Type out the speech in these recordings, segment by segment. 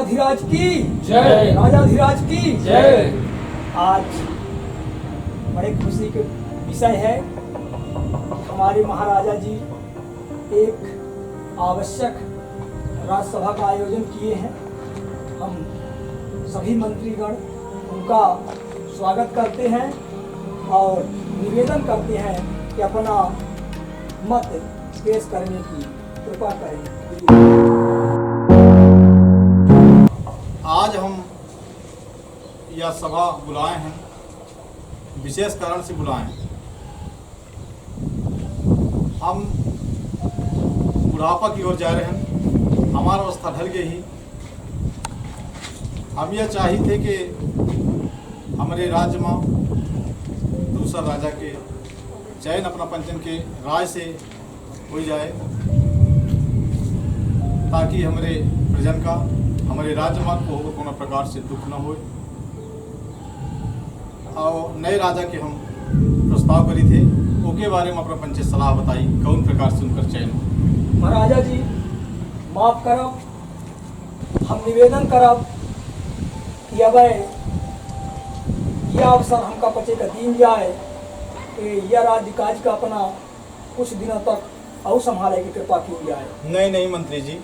राजाधिराज की जय। राजाधिराज की जय। आज बड़े खुशी के विषय है, हमारे महाराजा जी एक आवश्यक राज्यसभा का आयोजन किए हैं। हम सभी मंत्रीगण उनका स्वागत करते हैं और निवेदन करते हैं कि अपना मत पेश करने की कृपा करें। आज हम यह सभा बुलाए हैं, विशेष कारण से बुलाए हैं। हम बुढ़ापा की ओर जा रहे हैं, हमारा अवस्था ढल गई ही। हम यह चाहते थे कि हमारे राज्य में दूसरा राजा के चयन अपना पंचन के राय से हो जाए, ताकि हमारे प्रजन का हमारे राज्य में को कोनो प्रकार से दुख न हो। और नए राजा के हम प्रस्ताव करी थे, ओके बारे में अपना पंच सलाह बताई कौन प्रकार से उनका चयन हो। महाराजा जी माफ करब, हम निवेदन करब कि अब यह अवसर हमका पचे का दिन जाए कि यह राज्य काज का अपना कुछ दिनों तक और संभाले की कृपा की जाए। नहीं नहीं मंत्री जी,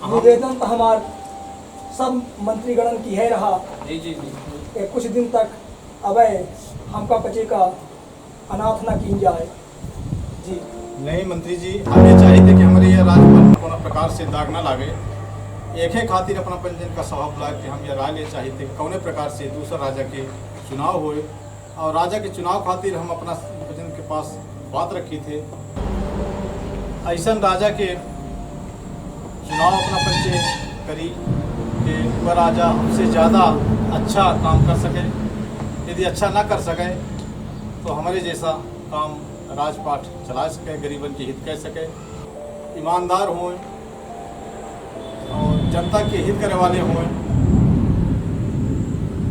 निवेदन तो हमार सब मंत्रीगणन की है रहा जी जी जी। कि कुछ दिन तक अब हमका पचे का अनाथ न की जाए जी। नहीं मंत्री जी, हम ये चाहते कि हमारे यह राज्य पर कोनो प्रकार से दाग न लागे। एक ही खातिर अपना पंचन का सभा बुला के हम यह राय ले चाहते कि कौने प्रकार से दूसरा राजा के चुनाव होए, और राजा के चुनाव खातिर हम अपना पंचन के पास बात रखी थे। ऐसा राजा के चुनाव अपना पंचे करी कि वह राजा हमसे ज़्यादा अच्छा काम कर सके। यदि अच्छा ना कर सके तो हमारे जैसा काम राजपाट चला सके, गरीबन के हित कह सके, ईमानदार हों और जनता के हित करे वाले हों,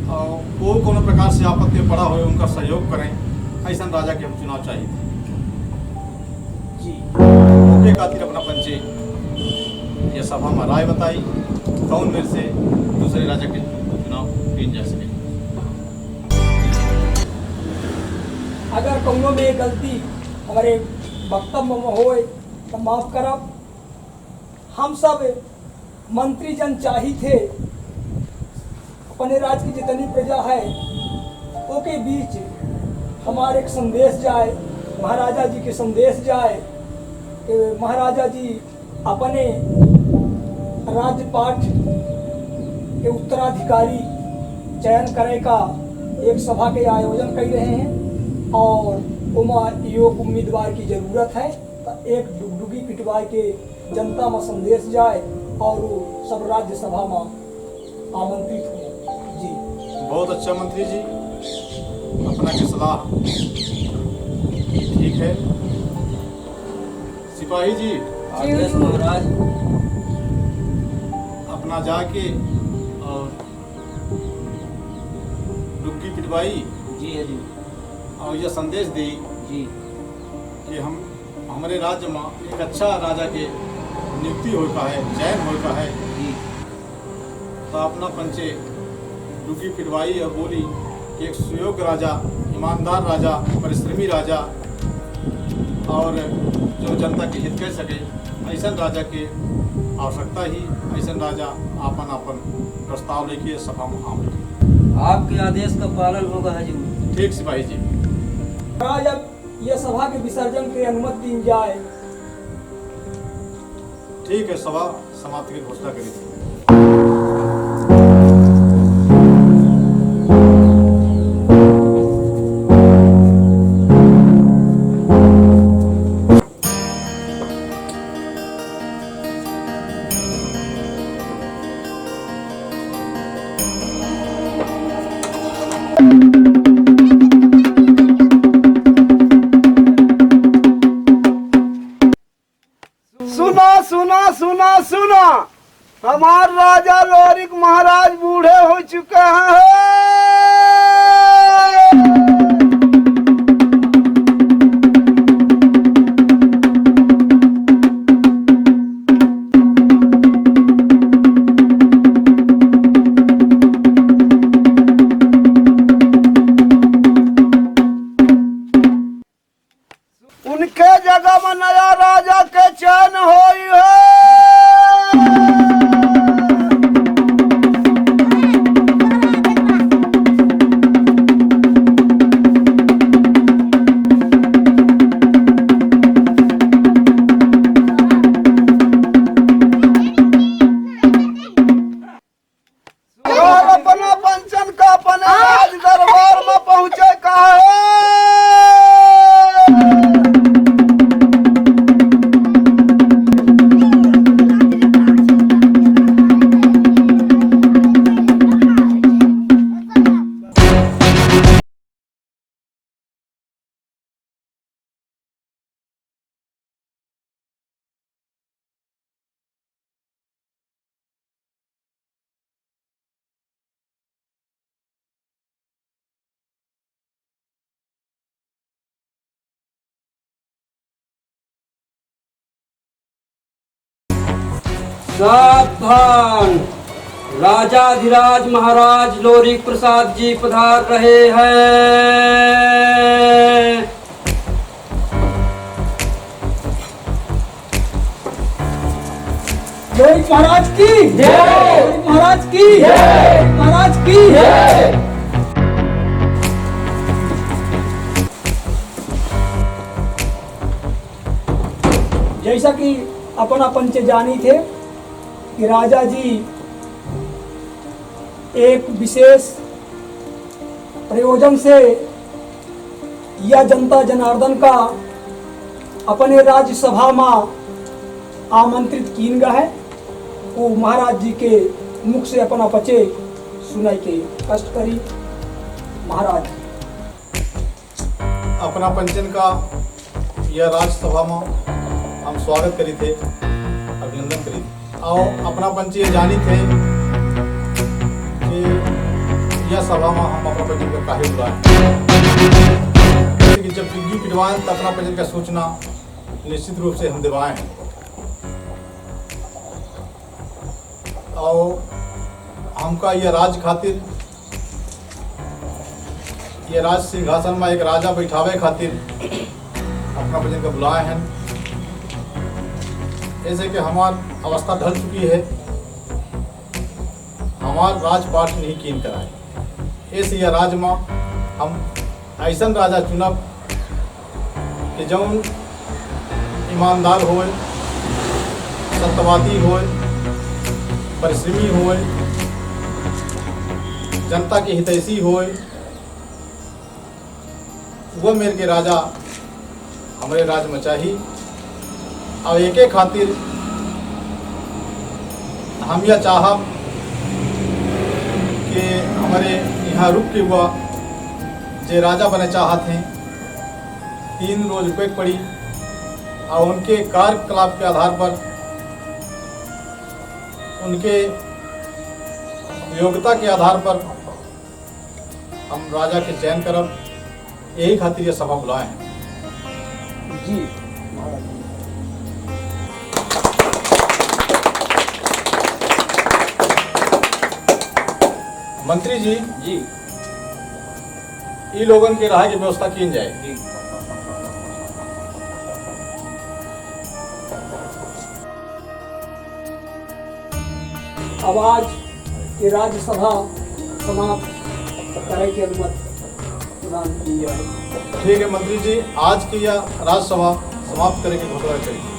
और वो कोनो प्रकार से आपत्ति में पड़ा हो उनका सहयोग करें। ऐसा राजा के हम चुनाव चाहिए जी। मौके खातिर अपना पंचे यह सभा में राय बताई कौन मेरे से दूसरे राजा के चुनाव बीन जा सके। अगर कौनो में गलती हमारे वक्तव्य में हो तो माफ करब। हम सब मंत्री जन चाही थे अपने राज्य की जितनी प्रजा है ओके बीच हमारे एक संदेश जाए, महाराजा जी के संदेश जाए कि महाराजा जी अपने राज्यपाठ के उत्तराधिकारी चयन करे का एक सभा के आयोजन कर रहे हैं, और उमा योग उम्मीदवार की जरूरत है तो एक डुगडुगी पिटवाई के जनता में संदेश जाए और वो सब राज्यसभा में आमंत्रित हो जी। बहुत अच्छा मंत्री जी, अपना की सलाह ठीक है। सिपाही जी आदेश महाराज। अपना जाके और डुग्गी पिटवाई जी है जी। और यह संदेश दी जी कि हम हमारे राज्य में एक अच्छा राजा के नियुक्ति हो का है, चयन हो का है। जी। तो अपना पंचे डुग्गी पिटवाई और बोली कि एक सुयोग्य राजा, ईमानदार राजा, परिश्रमी राजा और जो जनता के हित कह सके, ऐसा राजा के आवश्यकता ही। ऐसा राजा आपन आपन प्रस्ताव लेके सभा में आवे। आपके आदेश का पालन होगा हजूर। ठीक सिपाही जी। आज अब यह सभा के विसर्जन की अनुमति दी जाए। ठीक है, सभा समाप्ति की घोषणा करी। सुना हमार राजा लोरिक महाराज बूढ़े हो चुके हैं। सावधान, राजाधिराज महाराज लोरिक प्रसाद जी पधार रहे हैं। लोरिक महाराज की जय, लोरिक महाराज की जय, महाराज की जय। जैसा कि अपन पंच जानी थे कि राजा जी एक विशेष प्रयोजन से यह जनता जनार्दन का अपने राज्यसभा में आमंत्रित कीन गा है। वो महाराज जी के मुख से अपना पचे सुनाई के कष्ट करी। महाराज अपना पंचन का यह राज्यसभा में हम स्वागत करी थे, अभिनंदन करी थे। और अपना पंच ये जानी थे कि यह सभा में हम अपना पंचन का काहे बुलाए, कि जब पिग्गी पिटवाएं तो अपना पंचन का सूचना निश्चित रूप से हम दिवाएं। और हमका यह राज खातिर, ये राज सिंहासन में एक राजा बैठावे खातिर अपना पंचन का बुलाए हैं। ऐसे कि हमार अवस्था ढल चुकी है, हमार राजपाट नहीं कीन कराए। ऐसे यह राज में हम ऐसा राजा चुनब कि जौन ईमानदार होए, सत्यवादी होए, परिश्रमी होए, जनता की हितैषी होए, वो मेरे के राजा हमारे राज में चाहिए। और एक खातिर हम यह चाहब कि हमारे यहाँ रुक के हुआ जे राजा बने चाहत हैं 3 रोज रुपये पड़ी, और उनके कार्यकलाप के आधार पर, उनके योग्यता के आधार पर हम राजा के चयन करब। यही खातिर ये सभा बुलाए हैं। जी मंत्री जी, जी ई लोगन के रहा की व्यवस्था की जाए। जी अब आज ये राज्यसभा समाप्त करे की अनुमति प्रदान की जाए। ठीक है मंत्री जी, आज की यह राज्यसभा समाप्त करने की घोषणा करिए।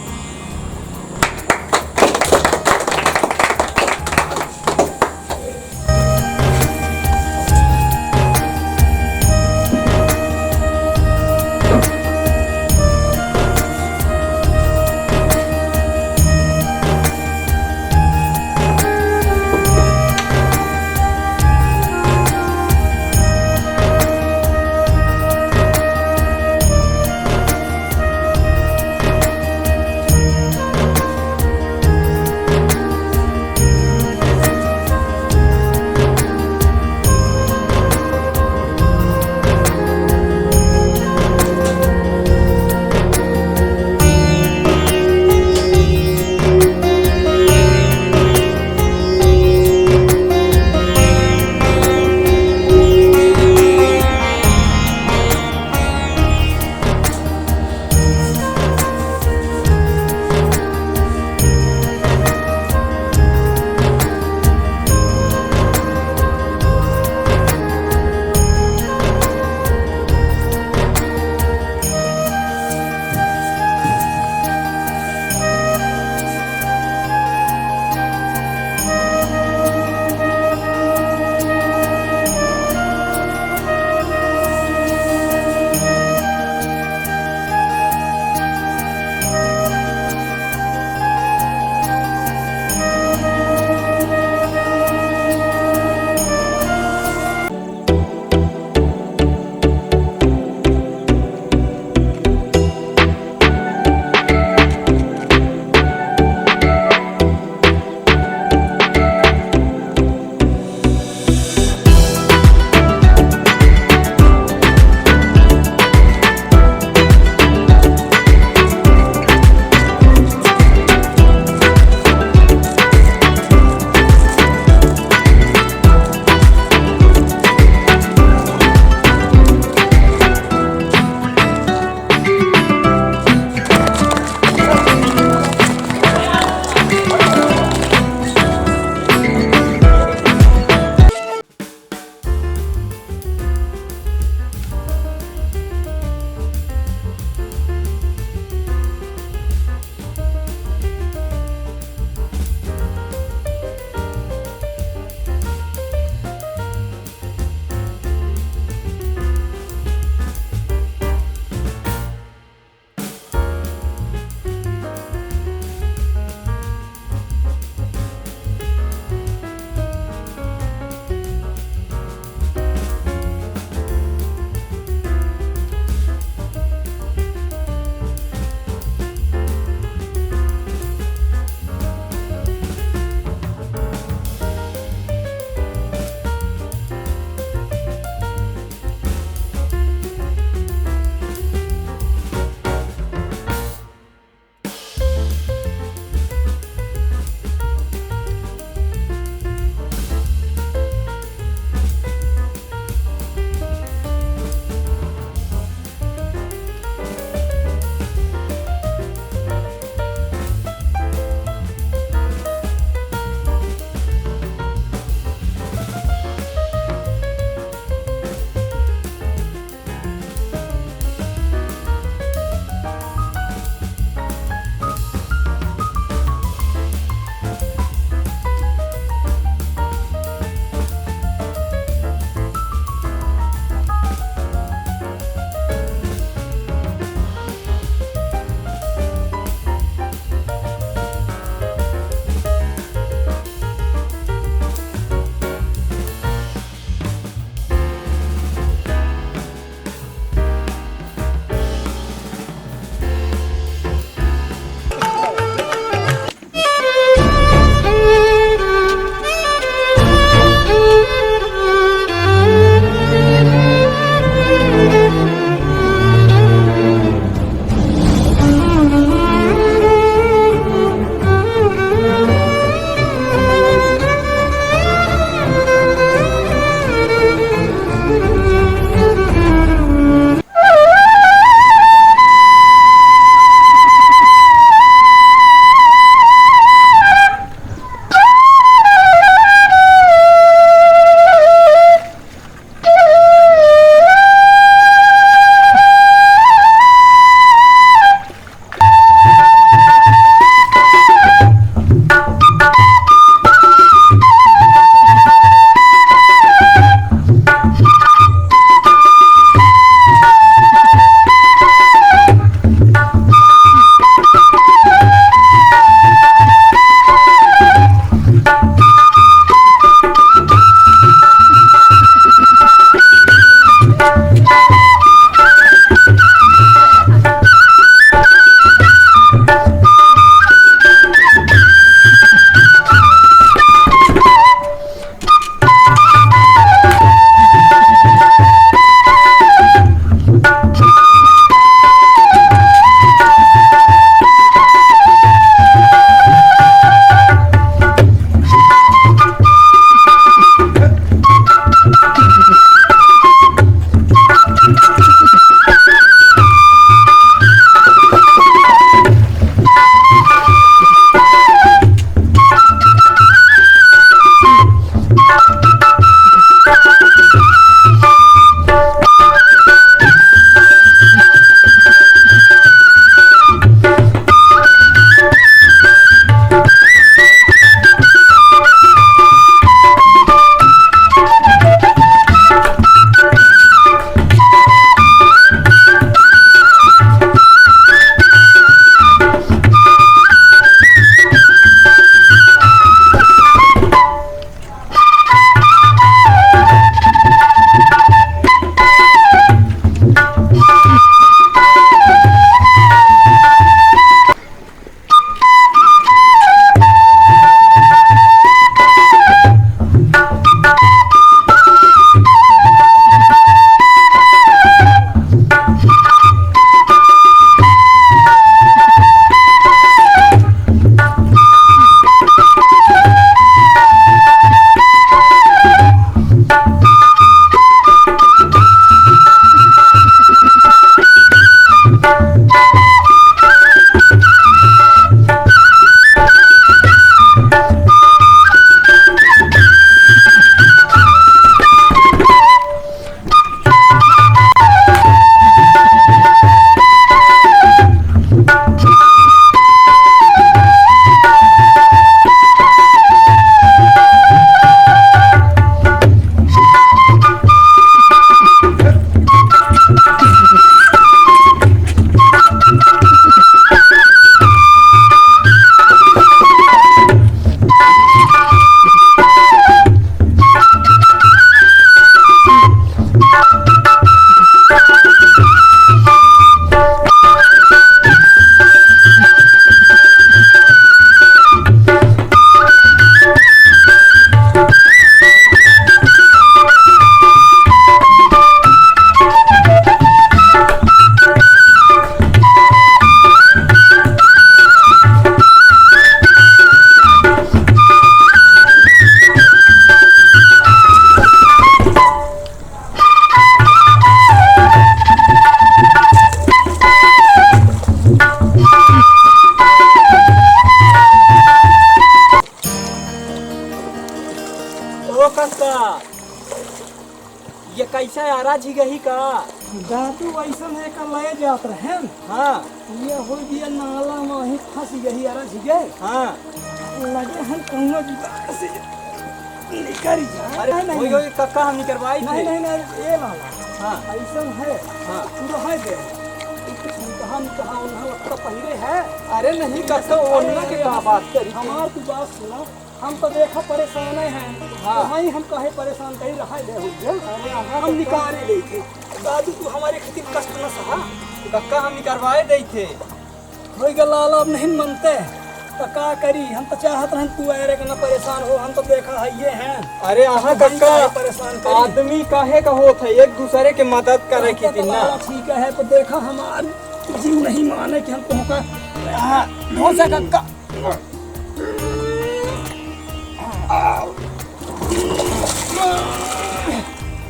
कैसा आरा जी गही का? दादू ऐसा है कर ले जात रहे हाँ ये हो गया नाला में वहीं फंस गई अरे झिगे हाँ। लगे हम कौनो जुगाड़ से निकल जाए अरे नहीं वही वही कक्का हम करवाई नहीं थी। नहीं नहीं ये वाला हाँ ऐसा है हाँ। पूरा है दे हम कहा उन्हें लगता पहले है अरे नहीं कक्का ओढ़ना के क्या बात करी? हमार तू बात सुना हम तो देखा परेशान हैं हाँ। वहीं हम कहे परेशान कहीं रहा ले हो गया हम निकाले ले थे दादू तू हमारे खातिर कष्ट न सहा कक्का हम करवाए दे थे। हो गया लाला अब नहीं मनते तो का करी हम तो चाहत रहन तू अरे के न परेशान हो हम तो देखा है ये हैं अरे आहा वहीं कक्का काहे परेशान करी आदमी काहे का होत है एक दूसरे के मदद करे की थी ना। ठीक है तो देखा हमार जीव नहीं माने कि हम तुमका हो सका कक्का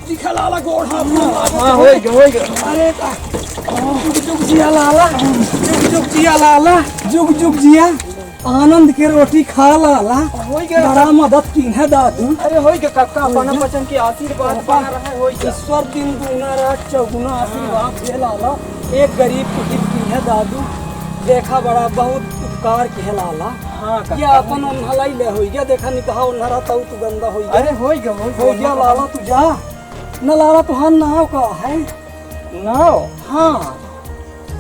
दिखा लाला गोड़ हाथ हाँ हो गया अरे जुग जुग जिया लाला जुग जुग जिया लाला जुग जुग जिया आनंद के रोटी खा लाला बड़ा मदद की है दादू अरे हो गया कक्का अपना बचन की आशीर्वाद पा रहा है। ईश्वर दिन दूना रात चौगुना आशीर्वाद दे लाला एक गरीब की हित की है दादू देखा बड़ा बहुत उपकार की है लाला हाँ ये अपन उन्हलाई ले हो गया देखा निकहा उन्हरा तू तू गंदा हो गया अरे हो गया लाला तू जा न लाला तुहार नाव का है नाव? हाँ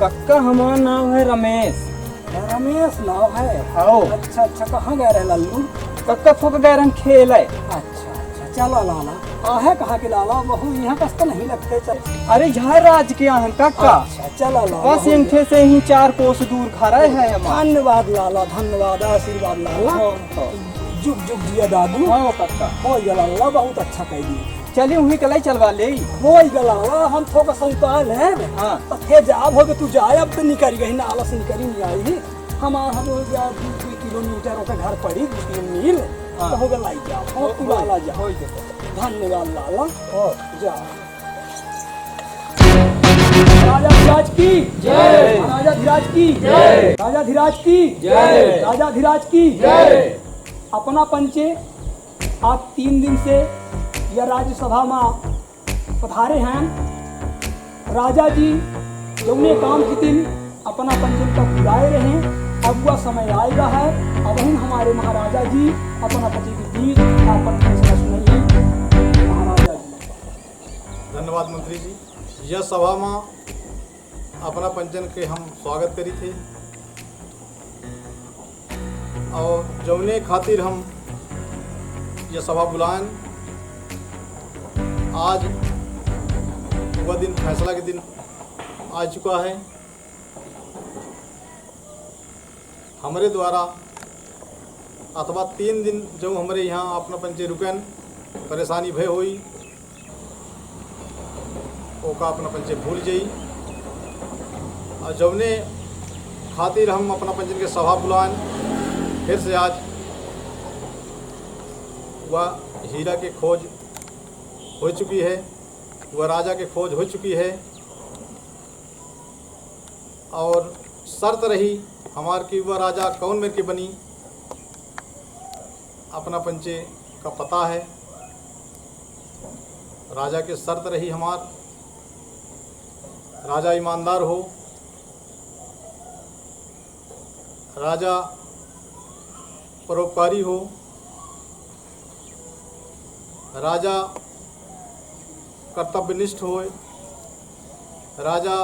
कक्का हमारा नाम है रमेश। रमेश नाव है आओ अच्छा अच्छा कहाँ गए रहे लल्लू कक्का थोक गए रन खेल है। अच्छा अच्छा चला लाला आहे कहा कि लाला बहु यहाँ कस तो नहीं लगते चल अरे झार राज के यहाँ कक्का अच्छा चला लाला बस इनके से ही 4 कोस दूर खड़ा है हमारा। धन्यवाद लाला धन्यवाद आशीर्वाद लाला जुग जुग जिया दादू हाँ कक्का हो गया लाला बहुत अच्छा कह दिए चलिए वहीं कलाई चलवा ले। हो गया लाला हम थोक संतान है हाँ तो थे जाब हो गए तू जाए अब तो निकल गई ना आलस निकली नहीं आई हमारा हम हो गया 2 किलोमीटर ओके घर पड़ी 2 मील तो हो गया लाई जा हो तू लाला जा हो गया। धन्यवाद लाला जा राजा धीराज की जय राजा धीराज की जय राजा धीराज की जय राजा धीराज की जय अपना पंचे आज 3 दिन से यह राज्यसभा में पधारे हैं राजा जी जौने काम के दिन अपना पंचन तक बुलाए रहे अब वह समय आएगा है अब हम हमारे महाराजा जी अपना पति के बीच अपन फैसला सुनाइए महाराजा जी। धन्यवाद मंत्री जी यह सभा में अपना पंचन के हम स्वागत करी थे और जौने खातिर हम यह सभा बुलाएं आज वह दिन फैसला के दिन आ चुका है। हमारे द्वारा अथवा 3 दिन जब हमारे यहाँ अपना पंचे रुकन परेशानी भय हुई ओका अपना पंचे भूल जाई और जौने खातिर हम अपना पंचन के सभा बुलाएं फिर से आज वह हीरा के खोज हो चुकी है वह राजा के खोज हो चुकी है और शर्त रही हमार की वह राजा कौन मेरे की बनी अपना पंचे का पता है राजा की शर्त रही हमार राजा ईमानदार हो राजा परोपकारी हो राजा कर्तव्यनिष्ठ होए राजा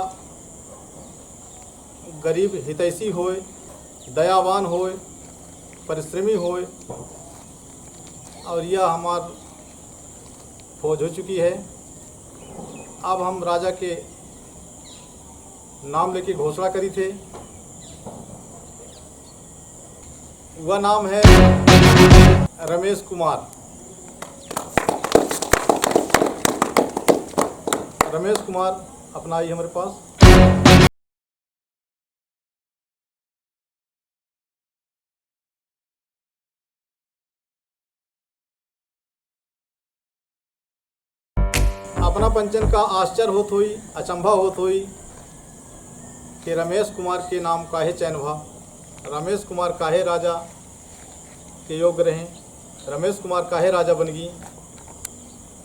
गरीब हितैषी होए दयावान होए परिश्रमी होए और यह हमार फौज हो चुकी है। अब हम राजा के नाम लेके घोषणा करी थे वह नाम है रमेश कुमार। रमेश कुमार अपना आई हमारे पास। अपना पंचन का आश्चर्य होत हुई अचंभा होत हुई कि रमेश कुमार के नाम काहे चयन भा रमेश कुमार काहे राजा के योग्य रहे रमेश कुमार काहे राजा बन गई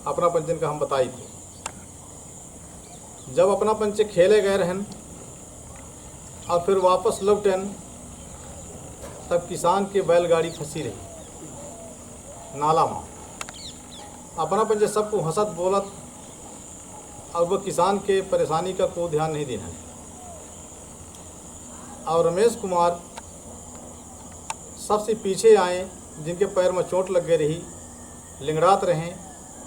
अपना पंचन का हम बताई थी। जब अपना पंचे खेले गए रहन और फिर वापस लौटन तब किसान के बैलगाड़ी फंसी रही नाला में। अपना पंचे सबको हंसत बोलत और वह किसान के परेशानी का कोई ध्यान नहीं देना। और रमेश कुमार सबसे पीछे आए, जिनके पैर में चोट लग गई रही, लिंगड़ात रहें,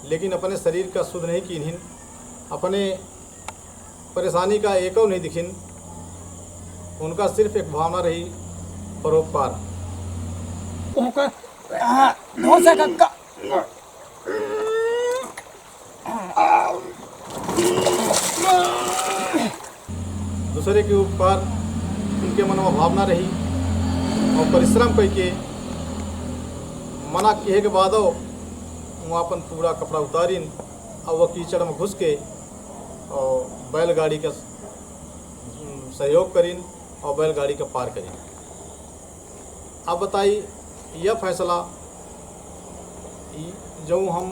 लेकिन अपने शरीर का सुध नहीं कीन्हिन, अपने परेशानी का एको नहीं दिखिन। उनका सिर्फ एक भावना रही, परोपकार। दूसरे के उपकार उनके मन में भावना रही और परिश्रम करके मना किए के बाद वहाँ अपन पूरा कपड़ा उतारिन और वह कीचड़ में घुस के और बैलगाड़ी का सहयोग करीन और बैलगाड़ी का पार करीन। अब बताइए यह फैसला जो हम